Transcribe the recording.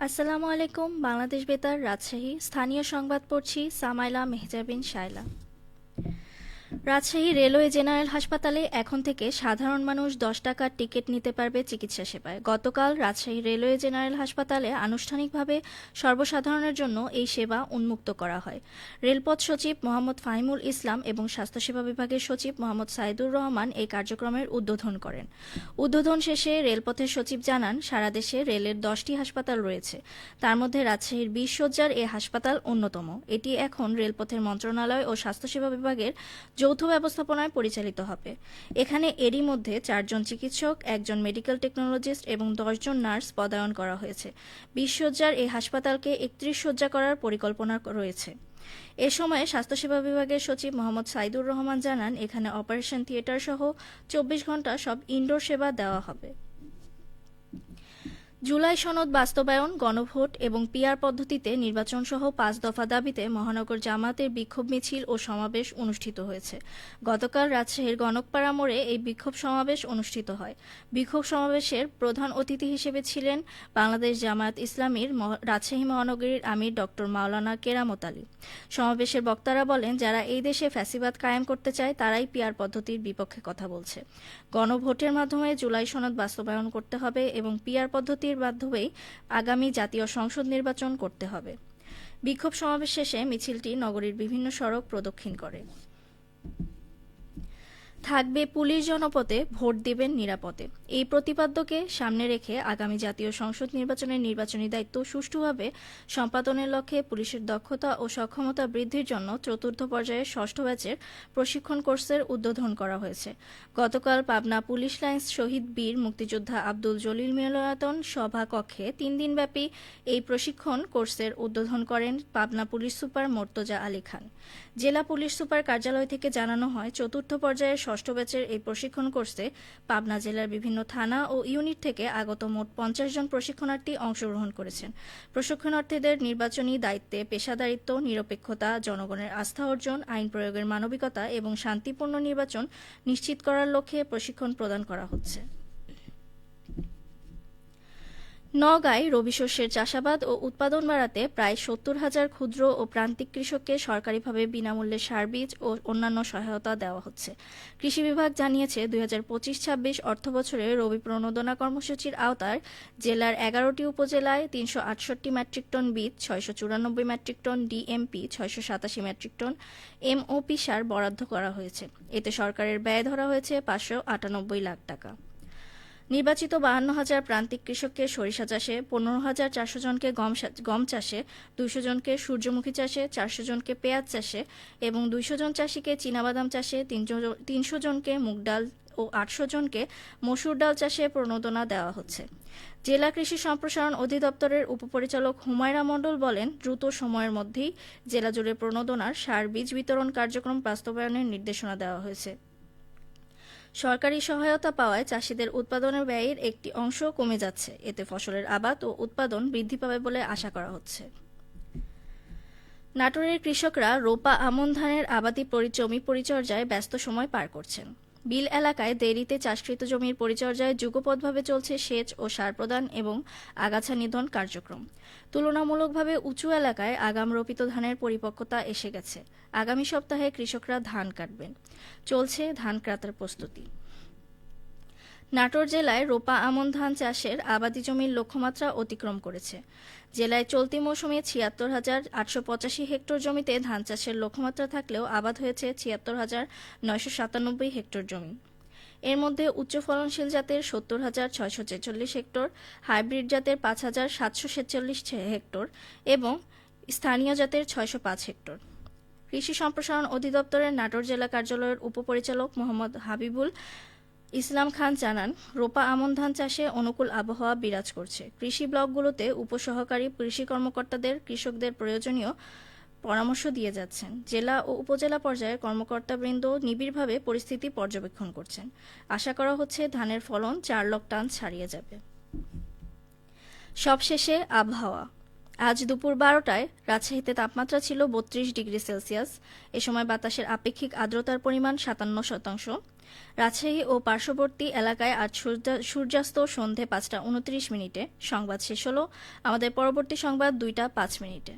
আসসালামু আলাইকুম। বাংলাদেশ বেতার, রাজশাহী। স্থানীয় সংবাদ পড়ছি সামাইলা মেহজাবিন শায়লা। রাজশাহী রেলওয়ে জেনারেল হাসপাতালে এখন থেকে সাধারণ মানুষ ১০ টাকার টিকিট নিতে পারবে চিকিৎসা সেবায়। গতকাল রাজশাহী রেলওয়ে জেনারেল হাসপাতালে আনুষ্ঠানিকভাবে সর্বসাধারণের জন্য এই সেবা উন্মুক্ত করা হয়। রেলপথ সচিব মোহাম্মদ ফাহিমুল ইসলাম এবং স্বাস্থ্যসেবা বিভাগের সচিব মোহাম্মদ সাইদুর রহমান এই কার্যক্রমের উদ্বোধন করেন। উদ্বোধন শেষে রেলপথের সচিব জানান, সারা দেশে রেলের ১০টি হাসপাতাল রয়েছে, তার মধ্যে রাজশাহীর ২০ শয্যার এ হাসপাতাল অন্যতম। এটি এখন রেলপথের মন্ত্রণালয় ও স্বাস্থ্যসেবা বিভাগের যৌথ ব্যবস্থাপনায় পরিচালিত হবে। এখানে এরই মধ্যে ৪ জন চিকিৎসক, ১ জন মেডিকেল টেকনোলজিস্ট এবং ১০ জন নার্স পদায়ন করা হয়েছে। ২০ শয্যার এই হাসপাতালকে ৩১ শয্যা করার পরিকল্পনা রয়েছে। এ সময় স্বাস্থ্যসেবা বিভাগের সচিব মোহাম্মদ সাইদুর রহমান জানান, এখানে অপারেশন থিয়েটার সহ ২৪ ঘণ্টা সব ইনডোর সেবা দেওয়া হবে। জুলাই সনদ বাস্তবায়ন, গণভোট এবং পিআর পদ্ধতিতে নির্বাচন সহ ৫ দফা দাবিতে মহানগর জামায়াতের বিক্ষোভ মিছিল ও সমাবেশ অনুষ্ঠিত হয়েছে। গতকাল রাজশাহীর গণকপাড়া মোড়ে এই বিক্ষোভ সমাবেশ অনুষ্ঠিত হয়। বিক্ষোভ সমাবেশের প্রধান অতিথি হিসেবে ছিলেন বাংলাদেশ জামায়াত ইসলামীর রাজশাহী মহানগরীর আমির ডক্টর মাওলানা কেরামত আলী। সমাবেশের বক্তারা বলেন, যারা এই দেশে ফ্যাসিবাদ কায়েম করতে চায় তারাই পিআর পদ্ধতির বিপক্ষে কথা বলছে। গণভোটের মাধ্যমে জুলাই সনদ বাস্তবায়ন করতে হবে এবং পিআর পদ্ধতির মাধ্যমেই আগামী জাতীয় সংসদ নির্বাচন করতে হবে। বিক্ষোভ সমাবেশ শেষে মিছিলটি নগরীর বিভিন্ন সড়ক প্রদক্ষিণ করে। থাকবে পুলিশ জনপথে, ভোট দিবেন নিরাপদে। এই প্রতিপাদ্যকে সামনে রেখে আগামী জাতীয় সংসদ নির্বাচনের নির্বাচনী দায়িত্ব সুষ্ঠুভাবে সম্পাদনের লক্ষ্যে পুলিশের দক্ষতা ও সক্ষমতা বৃদ্ধির জন্য চতুর্থ পর্যায়ের ৬ষ্ঠ ব্যাচের প্রশিক্ষণ কোর্সের উদ্বোধন করা হয়েছে। গতকাল পাবনা পুলিশ লাইন্স শহীদ বীর মুক্তিযোদ্ধা আব্দুল জলিল মিলনায়তন সভাকক্ষে ৩ দিনব্যাপী এই প্রশিক্ষণ কোর্সের উদ্বোধন করেন পাবনা পুলিশ সুপার মোর্তজা আলী খান। জেলা পুলিশ সুপার কার্যালয় থেকে জানানো হয়, চতুর্থ পর্যায়ের ৬ষ্ঠ ব্যাচের এই প্রশিক্ষণ কোর্সে পাবনা জেলার বিভিন্ন থানা ও ইউনিট থেকে আগত মোট ৫০ জন প্রশিক্ষণার্থী অংশগ্রহণ করেছেন। প্রশিক্ষণার্থীদের নির্বাচনী দায়িত্বে পেশাদারিত্ব, নিরপেক্ষতা, জনগণের আস্থা অর্জন, আইন প্রয়োগের মানবিকতা এবং শান্তিপূর্ণ নির্বাচন নিশ্চিত করার লক্ষ্যে প্রশিক্ষণ প্রদান করা হচ্ছে। নওগাঁয় রবি শস্যের চাষাবাদ ও উৎপাদন বাড়াতে প্রায় ৭০,০০০ ক্ষুদ্র ও প্রান্তিক কৃষককে সরকারিভাবে বিনামূল্যে সার, বীজ ও অন্যান্য সহায়তা দেওয়া হচ্ছে। কৃষি বিভাগ জানিয়েছে, ২০২৫-২৬ অর্থবছরে রবি প্রণোদনা কর্মসূচির আওতায় জেলার ১১টি উপজেলায় ৩৬৮ মেট্রিক টন বীজ, ৬৯৪ metric ton DMP, ৬৮৭ metric ton MOP সার বরাদ্দ করা হয়েছে। এতে সরকারের ব্যয় ধরা হয়েছে ৫৯৮ লাখ টাকা। নির্বাচিত ৫২,০০০ প্রান্তিক কৃষককে সরিষা চাষে, ১৫,৪০০ জনকে গম চাষে, ২০০ জনকে সূর্যমুখী চাষে, ৪০০ জনকে পেঁয়াজ চাষে এবং ২০০ জন চাষিকে চীনাবাদাম চাষে, ৩০০ জনকে মুগ ডাল ও ৮০০ জনকে মসুর ডাল চাষে প্রণোদনা দেওয়া হচ্ছে। জেলা কৃষি সম্প্রসারণ অধিদপ্তরের উপপরিচালক হুমায়রা মণ্ডল বলেন, দ্রুত সময়ের মধ্যেই জেলা জুড়ে প্রণোদনার সার, বীজ বিতরণ কার্যক্রম বাস্তবায়নের নির্দেশনা দেওয়া হয়েছে। সরকারি সহায়তা পাওয়ায় চাষিদের উৎপাদনের ব্যয়ের একটি অংশ কমে যাচ্ছে। এতে ফসলের আবাদ ও উৎপাদন বৃদ্ধি পাবে বলে আশা করা হচ্ছে। নাটোরের কৃষকরা রোপা আমন ধানের আবাদি জমি পরিচর্যায় ব্যস্ত সময় পার করছেন। বিল এলাকায় দেরিতে চাষকৃত জমির পরিচর্যায় যুগপৎভাবে চলছে সেচ ও সার প্রদান এবং আগাছা নিধন কার্যক্রম। তুলনামূলকভাবে উঁচু এলাকায় আগাম রোপিত ধানের পরিপক্কতা এসে গেছে। আগামী সপ্তাহে কৃষকরা ধান কাটবেন। চলছে ধান কাটার প্রস্তুতি। নাটোর জেলায় রোপা আমন ধান চাষের আবাদি জমির লক্ষ্যমাত্রা অতিক্রম করেছে। জেলায় চলতি মৌসুমে ৭৬,৮৮৫ হেক্টর জমিতে ধান চাষের লক্ষ্যমাত্রা থাকলেও আবাদ হয়েছে ৭৬,৯৯৭ হেক্টর জমি। এর মধ্যে উচ্চ ফলনশীল জাতের ৭০,৬৪৬ হেক্টর, হাইব্রিড জাতের ৫,৭৪৬ হেক্টর এবং স্থানীয় জাতের ৬০৫ হেক্টর। কৃষি সম্প্রসারণ অধিদপ্তরের নাটোর জেলা কার্যালয়ের উপপরিচালক মোহাম্মদ হাবিবুল ইসলাম খান জানান, রোপা আমন ধান চাষে অনুকূল আবহাওয়া বিরাজ করছে। কৃষি ব্লকগুলোতে উপসহকারী কৃষি কর্মকর্তাদের কৃষকদের প্রয়োজনীয় পরামর্শ দিয়ে যাচ্ছেন। জেলা ও উপজেলা পর্যায়ে কর্মকর্তাবৃন্দ নিবিড়ভাবে পরিস্থিতি পর্যবেক্ষণ করছেন। আশা করা হচ্ছে ধানের ফলন ৪ লাখ টন ছাড়িয়ে যাবে। সবশেষে আবহাওয়া। আজ দুপুর ১২টায় রাজশাহীতে তাপমাত্রা ছিল ৩২ ডিগ্রি সেলসিয়াস। এ সময় বাতাসের আপেক্ষিক আর্দ্রতার পরিমাণ ৫৭%। রাজশাহী ও পার্শ্ববর্তী এলাকায় আজ সূর্যাস্ত সন্ধে ৫টা ২৯ মিনিটে। সংবাদ শেষ হলো। আমাদের পরবর্তী সংবাদ ২টা ৫ মিনিটে।